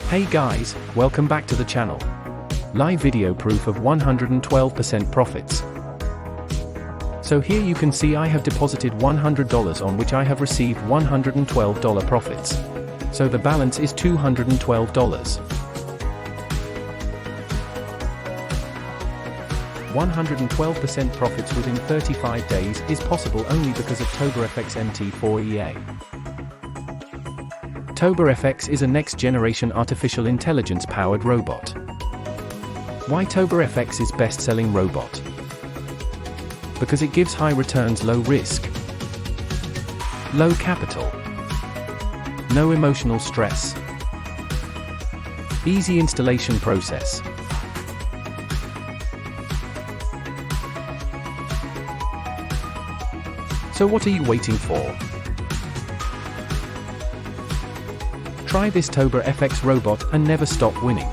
Hey guys, welcome back to the channel. Live video proof of 112% profits. So here you can see I have deposited $100 on which I have received $112 profits. So the balance is $212. 112% profits within 35 days is possible only because of ToborFX MT4EA. ToborFX is a next-generation artificial intelligence-powered robot. Why ToborFX is best-selling robot? Because it gives high returns, low risk, low capital, no emotional stress, easy installation process. So what are you waiting for? Try this ToborFX robot and never stop winning.